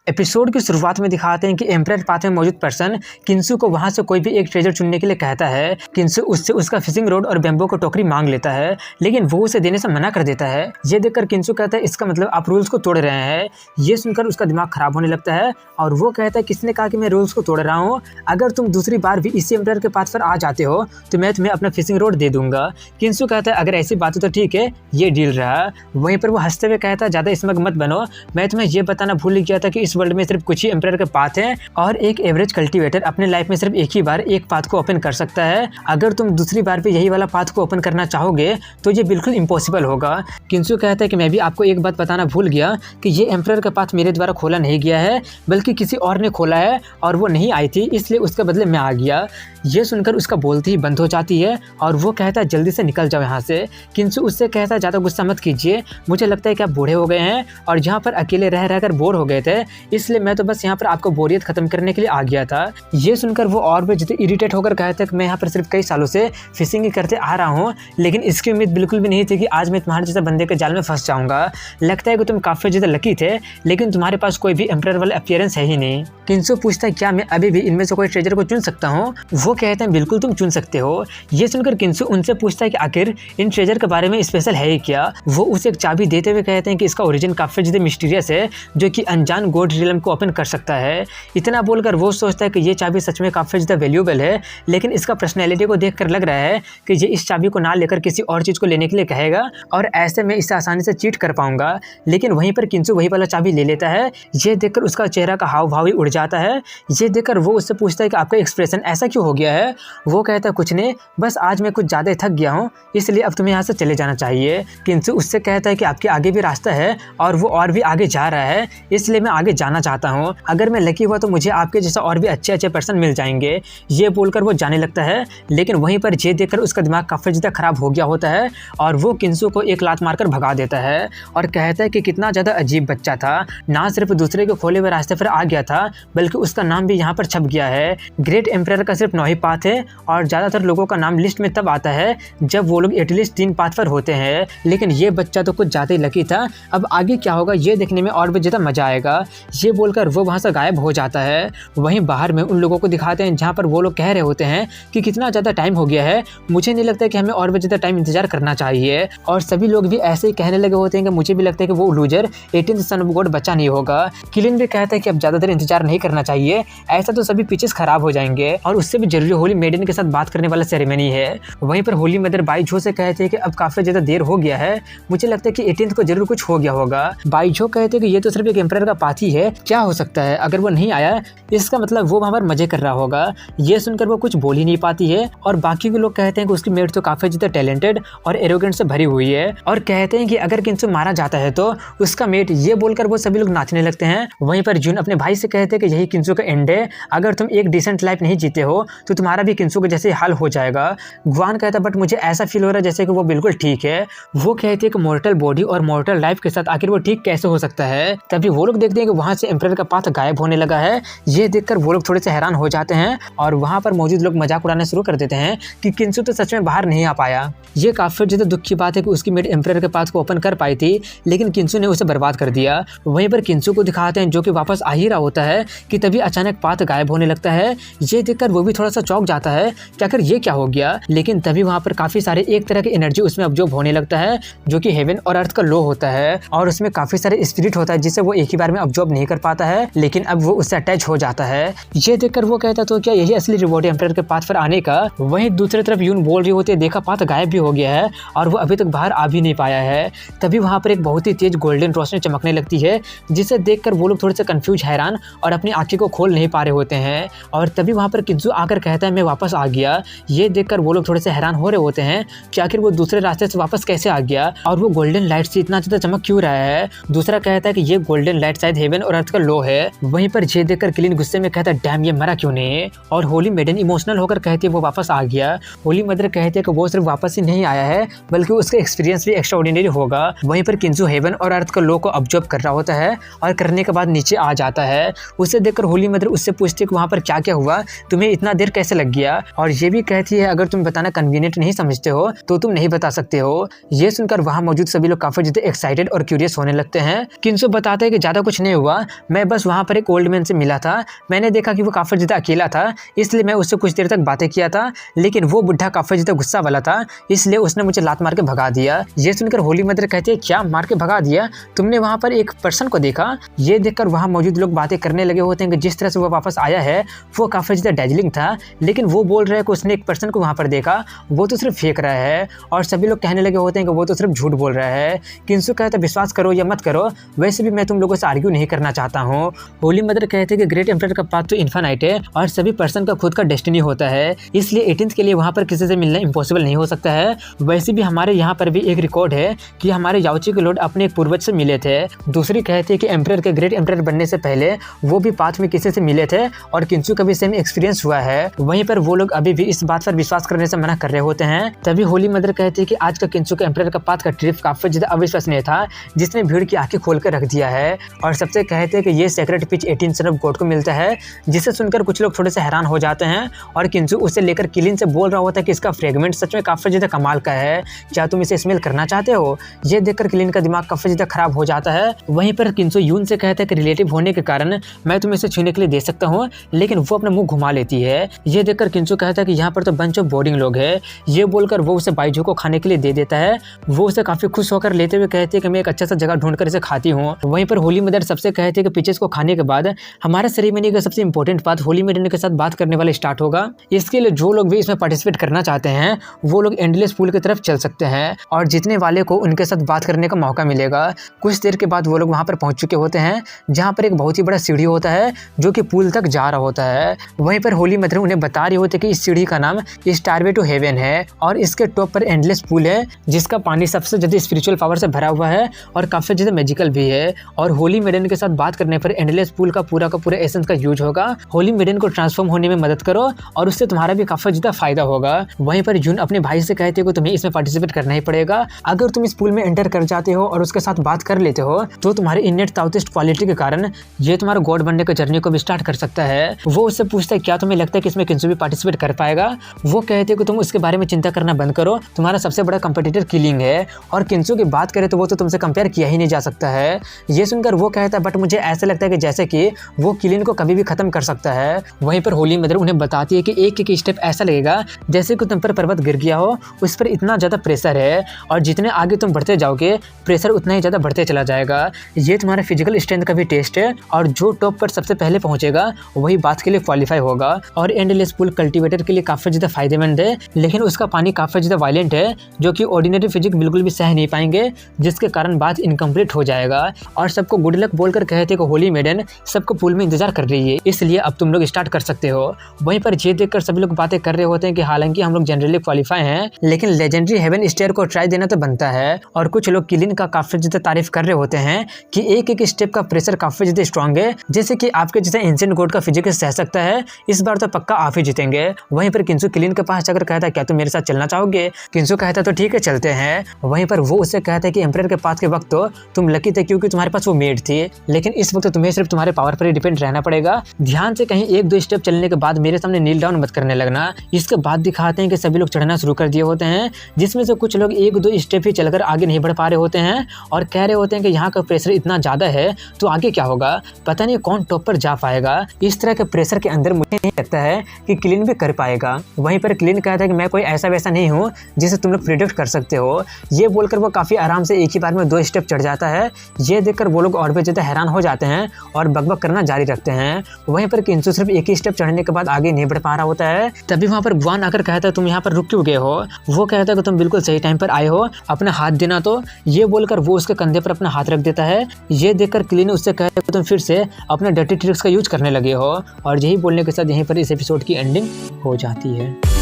Episode की शुरुआत में दिखाते हैं कि एम्परर पाथ में मौजूद पर्सन किंसु को वहां से कोई भी एक ट्रेजर चुनने के लिए कहता है। किंसु उससे उसका फिशिंग रोड और बेम्बो को टोकरी मांग लेता है, लेकिन वो उसे देने से मना कर देता है। ये देखकर किंसु कहता है इसका मतलब आप रूल्स को तोड़ रहे हैं। ये सुनकर उसका दिमाग खराब होने लगता है और वो कहता है किसने कहा कि मैं रूल्स को तोड़ रहा हूँ। अगर तुम दूसरी बार भी इसी एम्परर के पाथ पर आ जाते हो तो मैं तुम्हें अपना फिशिंग रोड दे दूंगा। किंसु कहता है अगर ऐसी बात है तो ठीक है, ये डील रहा। वहीं पर वो हंसते हुए कहता है ज्यादा स्मग मत बनो, मैं तुम्हें ये बताना भूल गया था कि इस वर्ल्ड में सिर्फ कुछ ही एम्परर के पाथ हैं और एक एवरेज कल्टीवेटर अपने लाइफ में सिर्फ एक ही बार एक पाथ को ओपन कर सकता है। अगर तुम दूसरी बार भी यही वाला पाथ को ओपन करना चाहोगे तो ये बिल्कुल इम्पॉसिबल होगा। किंसु कहता है कि मैं भी आपको एक बात बताना भूल गया कि ये एम्परर का पाथ मेरे द्वारा खोला नहीं गया है, बल्कि किसी और ने खोला है और वो नहीं आई थी, इसलिए उसके बदले मैं आ गया। ये सुनकर उसका बोलती ही बंद हो जाती है और वो कहता है जल्दी से निकल जाओ यहाँ से। किंसु उससे कहता है ज़्यादा गुस्सा मत कीजिए, मुझे लगता है कि आप बूढ़े हो गए हैं और यहाँ पर अकेले रह रहकर बोर हो गए थे, इसलिए मैं तो बस यहाँ पर आपको बोरियत खत्म करने के लिए आ गया था। ये सुनकर वो और भी जितने इरिटेट होकर कहते हैं कि मैं यहाँ पर सिर्फ कई सालों से फिशिंग ही करते आ रहा हूँ, लेकिन इसकी उम्मीद बिल्कुल भी नहीं थी कि आज मैं तुम्हारे जैसे बंदे के जाल में फंस जाऊँगा। लगता है कि तुम काफ़ी ज़्यादा लकी थे, लेकिन तुम्हारे पास कोई भी एम्परर वाला अपीयरेंस है ही नहीं। किंसु पूछता है क्या मैं अभी भी इनमें से कोई ट्रेजर को चुन सकता हूँ? वो कहते हैं बिल्कुल तुम चुन सकते हो। ये सुनकर किंसु उनसे पूछता है कि आखिर इन ट्रेजर के बारे में स्पेशल है ही क्या? वो उसे एक चाबी देते हुए कहते हैं कि इसका ओरिजिन काफ़ी ज़्यादा मिस्टीरियस है, जो कि अनजान गोड रियल्म को ओपन कर सकता है। इतना बोलकर वो सोचता है कि ये चाबी सच में काफ़ी ज़्यादा वैल्यूएबल है, लेकिन इसका पर्सनैलिटी को देखकर लग रहा है कि ये इस चाबी को ना लेकर किसी और चीज़ को लेने के लिए कहेगा और ऐसे में इससे आसानी से चीट कर पाऊंगा। लेकिन वहीं पर किंसु वही वाला चाबी ले लेता है। ये देखकर उसका चेहरा का हाव भाव ही उड़ जाता है। ये देखकर वो उससे पूछता है कि आपका एक्सप्रेशन ऐसा क्यों हो गया है? वो कहता है कुछ नहीं, बस आज मैं कुछ ज़्यादा थक गया हूँ, इसलिए अब तुम्हें यहाँ से चले जाना चाहिए। किंसु उससे कहता है कि आपके आगे भी रास्ता है और वो और भी आगे जा रहा है, इसलिए मैं आगे जाना चाहता हूँ। अगर मैं लकी हुआ तो मुझे आपके जैसा और भी अच्छे अच्छे पर्सन मिल जाएंगे। ये बोलकर वो जाने लगता है, लेकिन वहीं पर ये देखकर उसका दिमाग काफ़ी ज़्यादा खराब हो गया होता है और वो किंसु को एक लात मारकर भगा देता है और कहता है कि कितना ज़्यादा अजीब बच्चा था, ना सिर्फ दूसरे के खोले हुए रास्ते पर आ गया था, बल्कि उसका नाम भी यहाँ पर छप गया है। ग्रेट एम्परर का सिर्फ 9 ही पाथ है और ज़्यादातर लोगों का नाम लिस्ट में तब आता है जब वो लोग एटलीस्ट 3 पाथ पर होते हैं, लेकिन ये बच्चा तो कुछ ज़्यादा ही लकी था। अब आगे क्या होगा ये देखने में और भी ज़्यादा मज़ा आएगा। ये बोलकर वो वहाँ से गायब हो जाता है। वहीं बाहर में उन लोगों को दिखाते हैं जहाँ पर वो लोग कह रहे होते हैं कि कितना ज़्यादा टाइम हो गया है, मुझे नहीं लगता कि हमें और भी ज़्यादा टाइम इंतजार करना चाहिए। और सभी लोग भी ऐसे ही कहने लगे होते हैं कि मुझे भी लगता है कि वो loser 18th sun of God बचा नहीं होगा। किलिन भी कहता है कि अब ज़्यादा देर इंतजार नहीं करना चाहिए, ऐसा तो सभी पिचेस खराब हो जाएंगे और उससे भी जरूरी होली मेडन के साथ बात करने वाला सेरेमनी है। वहीं पर होली मदर बाइजो से कहते हैं कि अब काफ़ी ज़्यादा देर हो गया है, मुझे लगता है कि 18th को जरूर कुछ हो गया होगा। बाइजो कहते हैं कि ये तो सिर्फ एक एम्परर का पाथ ही है, क्या हो सकता है अगर वो नहीं आया, इसका मतलब वो वहाँ पर मजे कर रहा होगा। ये सुनकर वो कुछ बोल ही नहीं पाती है और बाकी के लोग कहते हैं कि उसकी मेट तो काफ़ी ज़्यादा टैलेंटेड और एरोगेंट से भरी हुई है और कहते हैं कि अगर किंसु मारा जाता है तो उसका मेट। ये बोलकर वो सभी लोग नाचने लगते हैं। वहीं पर जून अपने भाई से कहते हैं कि यही किंसु का एंड है, अगर तुम एक डिसेंट लाइफ नहीं जीते हो तो तुम्हारा भी किंसु के जैसे हाल हो जाएगा। गुआन कहता है बट मुझे ऐसा फील हो रहा है जैसे कि वो बिल्कुल ठीक है। वो कहती है कि मॉर्टल बॉडी और मॉर्टल लाइफ के साथ आखिर वो ठीक कैसे हो सकता है। तभी वो लोग देखते हैं कि वहाँ से एम्परर का पाथ गायब होने लगा है। ये देखकर वो लोग थोड़े से हैरान हो जाते हैं और वहाँ पर मौजूद लोग मजाक उड़ाना शुरू कर देते हैं कि किंसु तो सच में बाहर नहीं आ पाया। ये काफ़ी ज़्यादा दुख की बात है कि उसकी मेट एम्परर के पाथ को ओपन कर पाई थी, लेकिन किंसु ने उसे बर्बाद कर दिया। वहीं पर किंसु को दिखाते हैं जो कि वापस आ ही रहा होता है कि तभी अचानक पाथ गायब होने लगता है। ये देखकर वो भी थोड़ा सा चौंक जाता है कि आखिर ये क्या हो गया, लेकिन तभी वहाँ पर काफ़ी सारे एक तरह की एनर्जी उसमें अब्जॉर्ब होने लगता है, जो कि हेवन और अर्थ का लो होता है और उसमें काफ़ी सारे स्पिरिट होता है जिसे वो एक ही बार में अब्जॉर्ब नहीं कर पाता है, लेकिन अब वो उससे अटैच हो जाता है। ये देखकर वो कहता तो क्या यही असली रिवॉर्ड है एम्परर के पाथ पर आने का। वहीं दूसरी तरफ यून बोल रही होती है देखा पाथ गायब भी हो गया है और वो अभी तक बाहर आ भी नहीं पाया है। तभी वहाँ पर एक बहुत ही तेज गोल्डन रोशनी चमकने लगती है, जिसे देखकर वो लोग थोड़े से कंफ्यूज, हैरान और अपनी आंखें को खोल नहीं पा रहे होते हैं। और तभी वहाँ पर किंसु आकर कहता है मैं वापस आ गया। ये देखकर वो लोग थोड़े से हैरान हो रहे होते हैं कि आखिर वो दूसरे रास्ते से वापस कैसे आ गया और वो गोल्डन लाइट से इतना ज़्यादा चमक क्यों रहा है। दूसरा कहता है कि ये गोल्डन लाइट शायद हेवन और अर्थ का लो है। वहीं पर ये देखकर किलिन गुस्से में कहता है डैम ये मरा क्यों नहीं। और होली मेडन इमोशनल होकर कहती है वो वापस आ गया। होली मदर कहती है कि वो सिर्फ वापस ही नहीं आया है, बल्कि उसका एक्सपीरियंस भी एक्स्ट्राऑर्डिनरी होगा। वहीं पर किंसु हेवन और अर्थ का लो को ऑब्जर्व कर रहा होता है और करने के बाद नीचे आ जाता है। उसे देखकर होली मदर उससे पूछती है कि वहाँ पर क्या क्या हुआ, तुम्हें इतना देर कैसे लग गया। और ये भी कहती है अगर तुम बताना कन्वीनियंट नहीं समझते हो तो तुम नहीं बता सकते हो। ये सुनकर वहाँ मौजूद सभी लोग काफी ज्यादा एक्साइटेड और क्यूरियस होने लगते हैं। किंसु बताते हैं कि ज्यादा कुछ नहीं हुआ, हुआ, मैं बस वहाँ पर एक ओल्ड मैन से मिला था। मैंने देखा कि वो काफ़ी ज़्यादा अकेला था, इसलिए मैं उससे कुछ देर तक बातें किया था, लेकिन वो बुढ़ा काफ़ी ज़्यादा गुस्सा वाला था, इसलिए उसने मुझे लात मार के भगा दिया। ये सुनकर होली मदर कहती है, क्या मार के भगा दिया? तुमने वहाँ पर एक पर्सन को देखा? ये देखकर वहाँ मौजूद लोग बातें करने लगे होते हैं कि जिस तरह से वो वापस आया है वो काफ़ी ज़्यादा डेजलिंग था, लेकिन वो बोल रहा है कि उसने एक पर्सन को वहाँ पर देखा, वो तो सिर्फ फेंक रहा है। और सभी लोग कहने लगे होते हैं कि वो तो सिर्फ झूठ बोल रहा है। किंसु कहता है, विश्वास करो या मत करो, वैसे भी मैं तुम लोगों से आर्ग्यू नहीं करना चाहता हूँ। होली मदर कहते हैं कि ग्रेट एम्परर का पाथ तो इन्फिनाइट है और सभी पर्सन का खुद का डेस्टिनी होता है, इसलिए 18th के लिए वहाँ पर किसी से मिलना इम्पॉसिबल नहीं हो सकता है। वैसे भी हमारे यहाँ पर भी एक रिकॉर्ड है कि हमारे याओची के लॉर्ड अपने एक पूर्वज से मिले थे। दूसरी कहती है कि एम्परर के ग्रेट एम्परर बनने से पहले वो भी पाथ में किसी से मिले थे और किंसु का भी सेम एक्सपीरियंस हुआ है। वहीं पर वो लोग अभी भी इस बात पर विश्वास करने से मना कर रहे होते हैं। तभी होली मदर कहती है कि आज का किंसु का एम्परर का पाथ का ट्रिप काफी ज्यादा अविश्वसनीय था, जिसने भीड़ की आंखें खोल कर रख दिया है। और सबसे कहते हैं कि ये secret pitch 18 son of God को मिलता है, जिसे सुनकर कुछ लोग थोड़े से हैरान हो जाते हैं और किंसु उसे लेकर किलिन से बोल रहा होता है कि इसका फ्रेगमेंट सच में काफी ज्यादा कमाल का है, क्या तुम इसे स्मेल करना चाहते हो? ये देखकर किलिन का दिमाग काफी ज्यादा खराब हो जाता है। वहीं पर किंसु यून से कहता है कि रिलेटिव होने के कारण मैं तुम्हें इसे छूने के लिए दे सकता हूँ, लेकिन वो अपना मुंह घुमा लेती है। ये देखकर किंसु कहता है कि यहाँ पर तो बंच ऑफ बोर्डिंग लोग हैं। ये बोलकर वो उसे बाइजू को खाने के लिए दे देता है। वो उसे काफी खुश होकर लेते हुए कहती है कि मैं एक अच्छा सा जगह ढूंढकर इसे खाती हूँ। वहीं पर होली मदर सबसे कहती है कि पीचेस को खाने के बाद हमारा सेरेमनी का सबसे इंपॉर्टेंट पार्ट होली मदर के साथ बात करने वाला स्टार्ट होगा। इसके लिए जो लोग भी इसमें पार्टिसिपेट करना चाहते हैं वो लोग एंडलेस पूल की तरफ चल सकते हैं और जीतने वाले को उनके साथ बात करने का मौका मिलेगा। कुछ देर के बाद वो लोग वहाँ पर पहुँच चुके होते हैं, जहाँ पर एक बहुत ही बड़ा सीढ़ी होता है जो कि पूल तक जा रहा होता है। वहीं पर होली मदर उन्हें बता रही होती है कि इस सीढ़ी का नाम स्टारवे टू हेवन है और इसके टॉप पर एंडलेस पूल है, जिसका पानी सबसे ज्यादा स्पिरिचुअल पावर से भरा हुआ है और काफी ज्यादा मैजिकल भी है। और होली मेडन के साथ बात करने पर एंडलेस पूल का पूरा एसेंस का यूज होगा। होली मेडन को ट्रांसफॉर्म होने में मदद करो और उससे तुम्हारा भी काफी ज्यादा फायदा होगा। वहीं पर जून अपने भाई से कहते हो तुम्हें इसमें पार्टिसिपेट करना ही पड़ेगा। अगर तुम इस पूल में एंटर कर जाते हो और उसके साथ बात कर लेते हो तो तुम्हारे इननेट साउथिस्ट क्वालिटी के कारण ये तुम्हारा गॉड बनने का जर्नी को भी स्टार्ट कर सकता है। वो उससे पूछता है क्या तुम्हें लगता है कि इसमें किंसु भी पार्टिसिपेट कर पाएगा? वो कहते हैं कि तुम उसके बारे में चिंता करना बंद करो, तुम्हारा सबसे बड़ा कंपटीटर किलिंग है और किंसु की बात करें तो वो तो तुमसे कंपेयर किया ही नहीं जा सकता है। ये सुनकर वो कहता है बट मुझे ऐसा लगता है कि जैसे कि वो किलिंग को कभी भी खत्म कर सकता है। वहीं पर होली मदर उन्हें बताती है कि एक एक स्टेप ऐसा लगेगा जैसे कि तुम पर पर्वत गिर गया हो, उस पर इतना ज़्यादा प्रेशर है और जितने आगे तुम बढ़ते जाओगे प्रेशर उतना ही ज़्यादा बढ़ते चला जाएगा। ये तुम्हारा फिजिकल स्ट्रेंथ का भी टेस्ट है और जो टॉप पर सबसे पहले पहुंचेगा वही बात के लिए क्वालिफाई होगा। और एंडलेस पूल कल्टीवेटर के लिए काफ़ी ज़्यादा फायदेमंद है, लेकिन उसका पानी काफ़ी ज़्यादा वायलेंट है जो कि ऑर्डिनरी फिजिक बिल्कुल भी सह नहीं पाएंगे, जिसके कारण बात इनकम्प्लीट हो जाएगा। और सबको गुड लक बोलकर कहते कि होली मेडन सबको पूल में इंतजार कर रही है, इसलिए अब तुम लोग स्टार्ट कर सकते हो। वहीं पर ये देखकर सभी लोग बातें कर रहे होते हैं कि हालांकि हम लोग जनरली क्वालिफाई हैं, लेकिन लेजेंडरी हेवन स्टेयर को ट्राई देना तो बनता है। और कुछ लोग किलिन का काफ़ी ज़्यादा तारीफ कर रहे होते हैं कि एक एक स्टेप का प्रेशर काफ़ी ज़्यादा स्ट्रॉन्ग है, जैसे कि आपके जैसे एंशिएंट गॉड का फिजिक सह सकता है, इस बार तो पक्का आप ही जीतेंगे। वहीं पर किंसु किलिन के पास जाकर कहता है क्या तुम मेरे साथ चलना चाहोगे? किंसु कहता है तो ठीक है चलते हैं। वहीं पर वो उससे कहता है कि एम्परर के पास के वक्त तो तुम लकी थे क्योंकि तुम्हारे पास वो मेड थी, लेकिन इस वक्त तुम्हें सिर्फ तुम्हारे पावर पर ही डिपेंड रहना पड़ेगा। ध्यान से कहीं एक दो स्टेप चलने के बाद मेरे सामने नील डाउन मत करने लगना। इसके बाद दिखाते हैं कि सभी लोग चढ़ना शुरू कर दिए होते हैं, जिसमें से कुछ लोग एक दो स्टेप ही चलकर आगे नहीं बढ़ पा रहे होते हैं और कह रहे होते हैं कि यहाँ का प्रेशर इतना ज़्यादा है तो आगे क्या होगा, पता नहीं कौन टॉप पर जा पाएगा। इस तरह के प्रेशर के अंदर मुझे नहीं लगता है कि क्लीन भी कर पाएगा। वहीं पर क्लीन कहता है कि मैं कोई ऐसा वैसा नहीं हूँ जिसे तुम लोग प्रिडिक्ट कर सकते हो। ये बोलकर वो काफ़ी आराम से एक ही बार में 2 स्टेप चढ़ जाता है। ये देखकर वो लोग और भी ज़्यादा हैरान हो जाते हैं और बकबक करना जारी रखते हैं। वहीं पर किंसु सिर्फ एक ही स्टेप चढ़ने के बाद आगे नहीं बढ़ पा रहा होता है। तभी वहाँ पर गुआन आकर कहता है तुम यहाँ पर रुक क्यों गए हो? वो कहता है कि तुम बिल्कुल सही टाइम पर आए हो, अपना हाथ देना। तो ये बोलकर वो उसके कंधे पर अपना हाथ रख देता है। ये देखकर क्लीन उससे कहता है कि तुम फिर से अपने डर्टी ट्रिक्स का यूज करने लगे हो। और यही बोलने के साथ यहीं पर इस एपिसोड की एंडिंग हो जाती है।